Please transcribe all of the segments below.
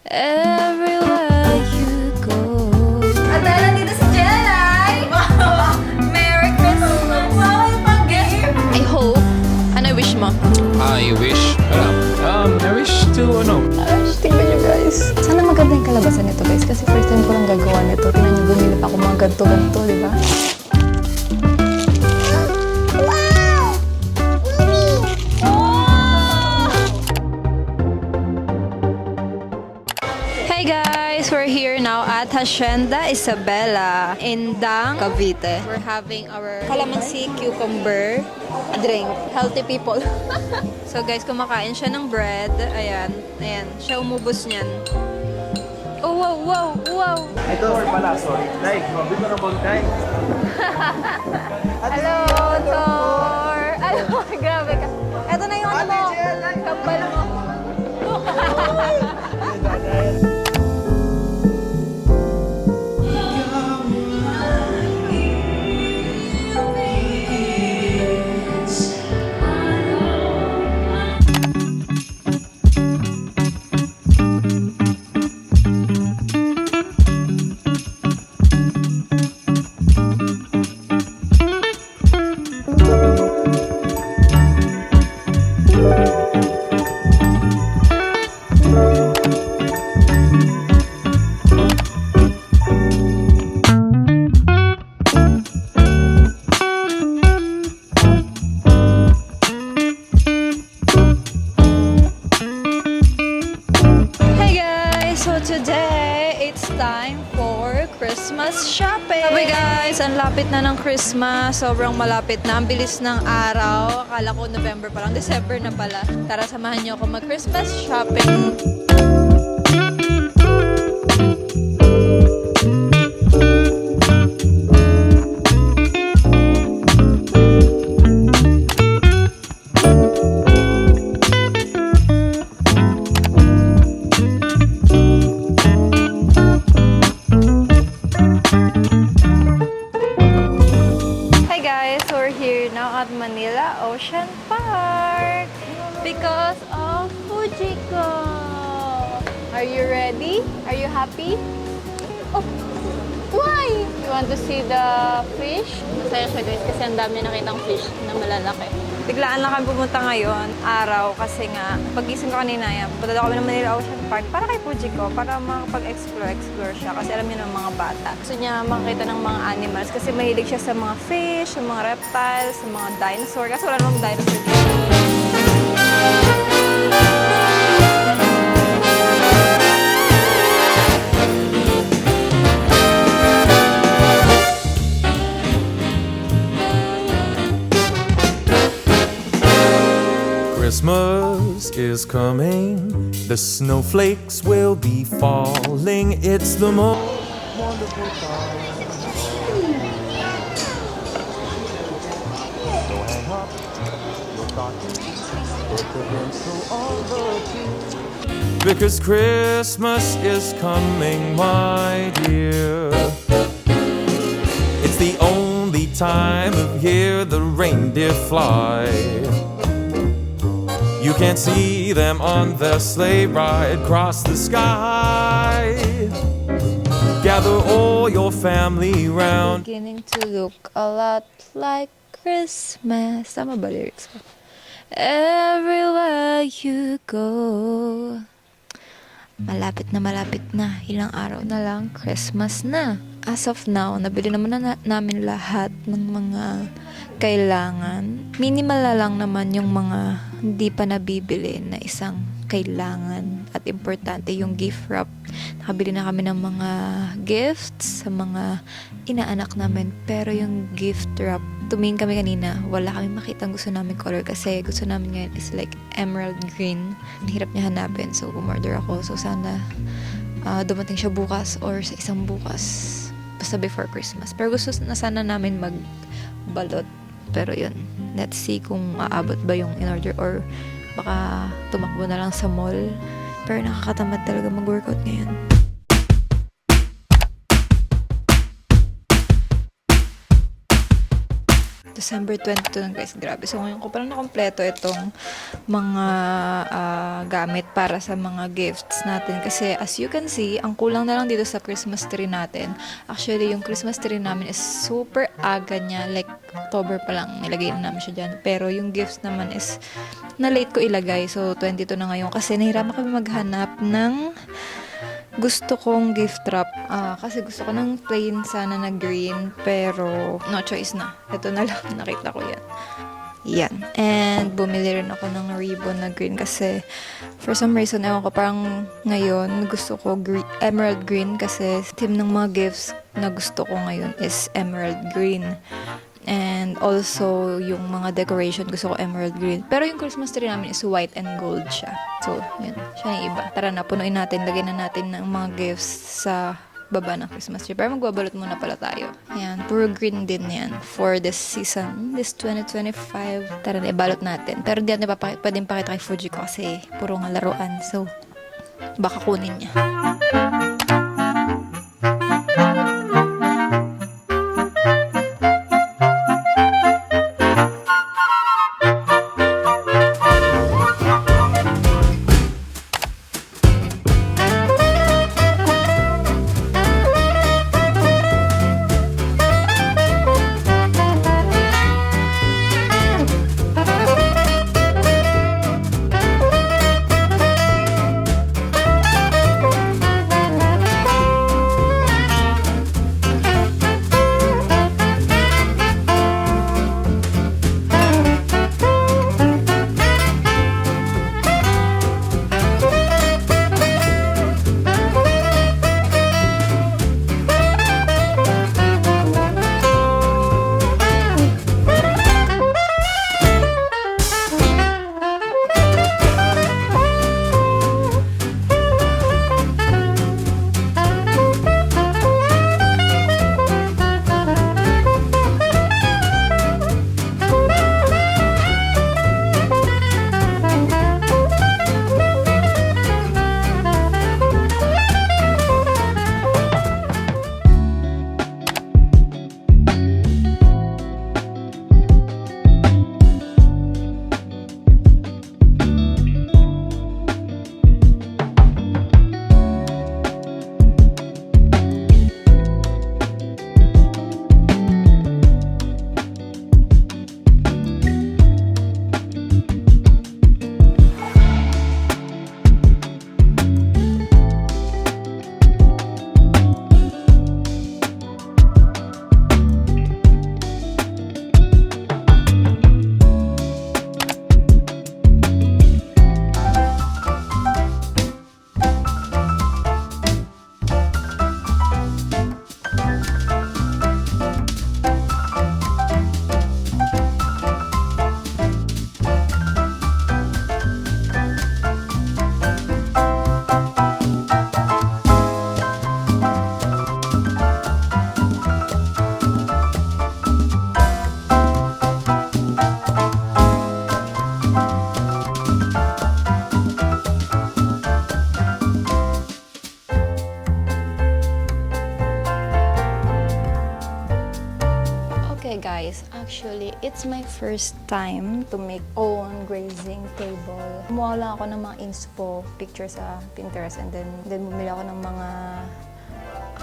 Everywhere you go. At dahil nandito si Jelay! Merry Christmas! Wow, yung pang-gift! I hope. Ano wish mo? I wish, I wish to, Tingnan nyo guys. Sana maganda yung kalabasan nito guys. Kasi first time ko lang gagawa nito. Tingnan nyo, bumili pa ako mga ganto-ganto, di ba? Hey guys! We're here now at Hacienda Isabela in Dang, Cavite. We're having our calamansi cucumber drink. Healthy people. So guys, kumakain siya ng bread. Ayan. Ayan. Siya umubos niyan. Oh, wow, wow, wow! Ito or pala, sorry. Like, mabito na bang time? Hello, Thor! Hello, grabe ka. Ito na yung ano mo. Kapal mo. Hey guys! So today, it's time for Christmas shopping! Sabi guys, ang lapit na ng Christmas. Sobrang malapit na. Ang bilis ng araw. Akala ko November pa lang. December na pala. Tara, samahan niyo ako mag-Christmas shopping. Hi guys, we're here now at Manila Ocean Park because of Fujiko. Are you ready? Are you happy? Oh, why? You want to see the fish? Masaya siya guys kasi ang dami nakitang fish na malalaki. Biglaan lang kami pumunta ngayon, araw, kasi nga, pagising ko kanina yan, punta daw kami ng Manila Ocean Park para kay Fujiko, para makapag-explore siya, kasi alam niyo ng mga bata. Gusto niya makakita ng mga animals, kasi mahilig siya sa mga fish, sa mga reptiles, sa mga dinosaur, kasi wala namang dinosaur dito. Christmas is coming, the snowflakes will be falling. It's the most wonderful time. So hang up your stocking, put the pencil on the key. Because Christmas is coming, my dear. It's the only time of year the reindeer fly. You can see them on their sleigh ride across the sky. Gather all your family round. Beginning to look a lot like Christmas. Tama ba lyrics ko? Everywhere you go. Malapit na. Ilang araw na lang, Christmas na. As of now, nabili naman na namin lahat ng mga kailangan. Minimal na lang naman yung mga hindi pa nabibili na isang kailangan at importante yung gift wrap. Nakabili na kami ng mga gifts sa mga inaanak namin. Pero yung gift wrap, tumingin kami kanina, wala kami makitang gusto namin color kasi gusto namin ngayon is like emerald green. Hirap niya hanapin, so umorder ako. So sana dumating siya bukas or sa isang bukas. Basta before Christmas. Pero gusto na sana namin magbalot. Pero yun, let's see kung aabot ba yung in-order or baka tumakbo na lang sa mall. Pero nakakatamad talaga mag-workout ngayon. December 22 na guys, grabe. So ngayon ko parang nakompleto itong mga gamit para sa mga gifts natin. Kasi as you can see, ang kulang na lang dito sa Christmas tree natin. Actually, yung Christmas tree namin is super aga niya. Like, October pa lang nilagay na namin siya dyan. Pero yung gifts naman is na-late ko ilagay. So, 22 na ngayon. Kasi nahirapan kami maghanap ng gusto kong gift wrap. Kasi gusto ko ng plain sana na green. Pero, no choice na. Ito na lang. Nakita ko yan. Yan. And, bumili rin ako ng ribbon na green kasi for some reason, ewan ko, parang ngayon, gusto ko emerald green kasi theme ng mga gifts na gusto ko ngayon is emerald green. And also, yung mga decoration, gusto ko emerald green. Pero yung Christmas tree namin is white and gold siya. So, yun. Siya yung iba. Tara na, punuin natin. Lagyan na natin ng mga gifts sa baba ng Christmas tree. Pero magbabalot muna pala tayo. Ayan, puro green din yan for this season. This 2025. Tara na, ibalot natin. Pero di natin pwedeng pakita kay Fuji ko kasi puro nga laruan. So, baka kunin niya. Guys, actually, it's my first time to make own grazing table. Kumuha lang ako ng mga inspo picture sa Pinterest and then bumili ako ng mga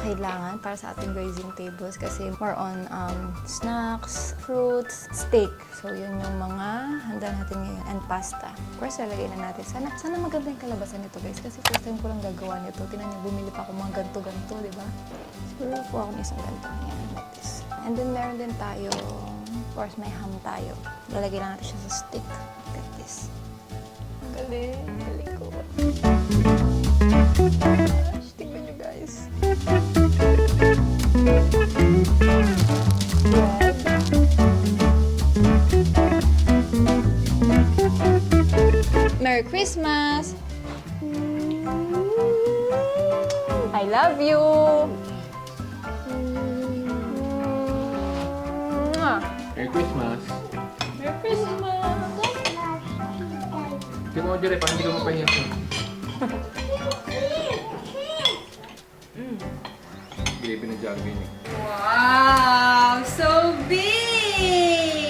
kailangan para sa ating grazing tables kasi more on snacks, fruits, steak. So, yun yung mga handa natin ngayon and pasta. Of course, lalagay na natin. Sana maganda yung kalabasan nito guys kasi first time ko lang gagawa nito. Tingnan niyo, bumili pa ako mga ganto-ganto, di ba? Siguro po ako ng isang ganto. Yan, like this. And then, meron din tayo, of course, may ham tayo. Lalagay lang natin siya sa stick. Look at this. Ang galing. Galing ko. Gosh, tingnan nyo, guys. Merry Christmas! I love you! Merry Christmas. Merry Christmas! Hindi mo, Jere, parang hindi ko mapahiyak. Hindi pinag-jogging eh. Wow! So big!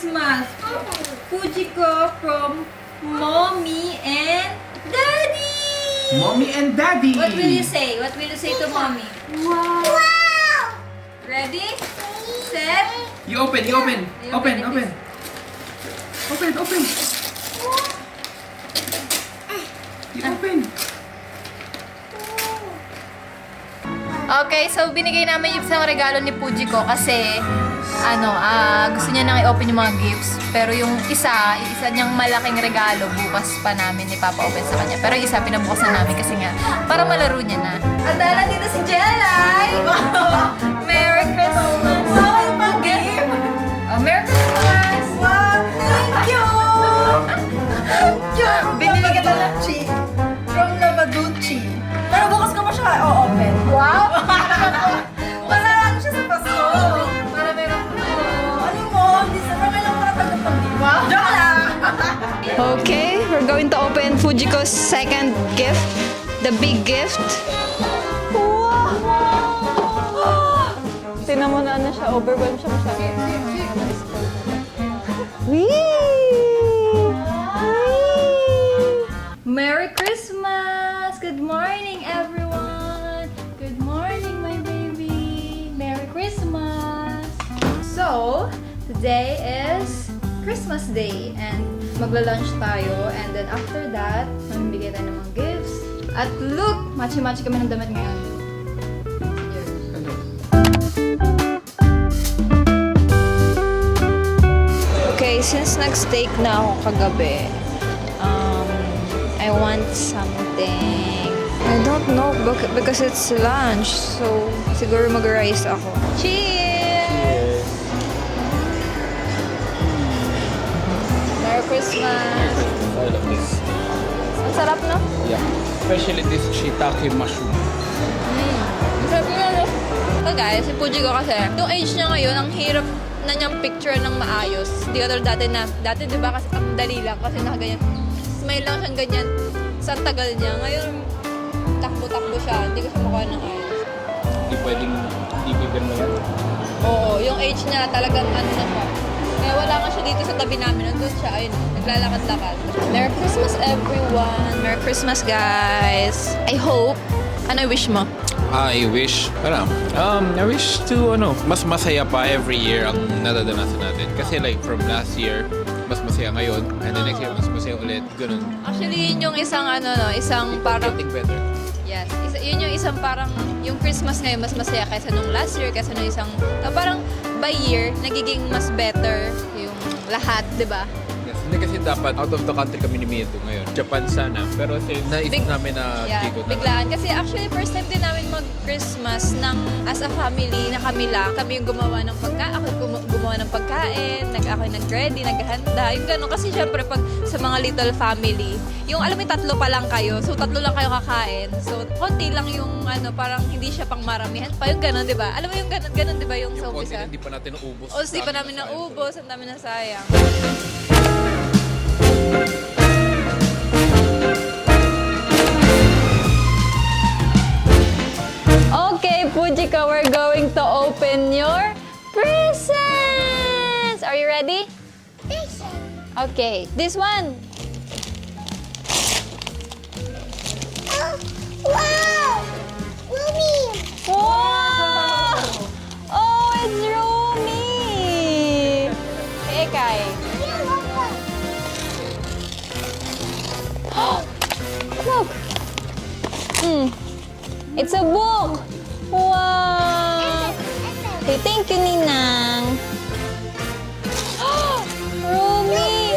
Christmas. Fujiko from Mommy and Daddy. Mommy and Daddy! What will you say? What will you say to Mommy? Wow! Ready? Set? You open, you open. You Open, open open. Open, open. You open. Okay, so binigay namin yung isang regalo ni Fujiko kasi gusto niya nang i-open yung mga gifts. Pero yung isa niyang malaking regalo, bukas pa namin ipapa-open sa kanya. Pero yung isa, pinabukas na namin kasi nga, para malaro niya na. At dahil dito si Jelay! Merry Christmas! Wow, yung pang-gift! Merry Christmas! Wow, thank you! Binili kita ng cheek from Lavaducci. Pero bukas ko pa siya o-open. Wow! Wala lang siya sa paso. Para meron ko. Ano mo? December ka lang para tagapag-gift. Wow! Joke lang! Okay, we're going to open Fujiko's second gift. The big gift. Wow! Tingnan mo na siya. Overwhelmed siya masyado. Merry Christmas! Good morning, everyone! Good morning, my baby! Merry Christmas! So, today is Christmas Day and magla-lunch tayo and then after that, mamimigay tayo ng mga gifts. At look! Matchy-matchy kami ng damit ngayon. Okay, since nag-steak na ako kagabi, I want something. I don't know because it's lunch, so siguro mag-rice ako. Cheers! Merry Christmas! I love this. Ang sarap, no? Yeah. Especially this shiitake mushroom. Ang sarap yun, no? So guys, si Fujiko kasi, yung age niya ngayon, ang hirap na niyang picture ng maayos. Hindi ka tulad dati di ba kasi ang dali lang kasi nakaganyan. Smile lang siyang ganyan sa tagal niya. Ngayon, takbo-takbo siya. Hindi ko siya mukha ng ayos. Hindi pwedeng ibigyan mo yan. Oo, yung age niya talagang ano na siya. Kaya wala nga siya dito sa tabi namin. Nandun siya, ayun, naglalakad-lakad. Merry Christmas, everyone! Merry Christmas, guys! I hope, ano wish mo? I wish to, mas masaya pa every year ang nadadanasan natin. Kasi like from last year, mas masaya ngayon. And the next year, mas masaya ulit. Ganun. Actually, yun yung isang isang parang... Getting better. Yes. Yun yung isang parang, yung Christmas ngayon mas masaya kaysa nung last year, kaysa nung isang, parang by year, nagiging mas better yung lahat, di ba? Yes. Hindi kasi dapat out of the country kami ni Mito ngayon. Japan sana. Pero naisip namin na Yeah, Kiko na. biglaan. Kasi actually, first time din namin mag-Christmas as a family na kami lang. Kami yung gumawa ng pagkain, ako gumawa ng pagkain, ako yung nag-ready, naghahanda, yung gano'n. Kasi syempre, pag sa mga little family, yung alam mo, tatlo pa lang kayo, so tatlo lang kayo kakain. So, konti lang yung parang hindi siya pang maramihan pa, yung gano'n, di ba? Alam mo yung gano'n, di ba, yung sa Yung konti umpisa? na hindi pa natin naubos. O, di pa namin naubos, ang dami na sayang. Okay, Fujiko, we're going to open your presents! Are you ready? Okay, this one. Wow! Mommy! Wow! Oh, it's Rumi! Ekay. Look! It's a book! Wow! Okay, thank you, Ninang. Rumi!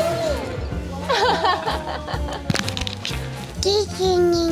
Kikini.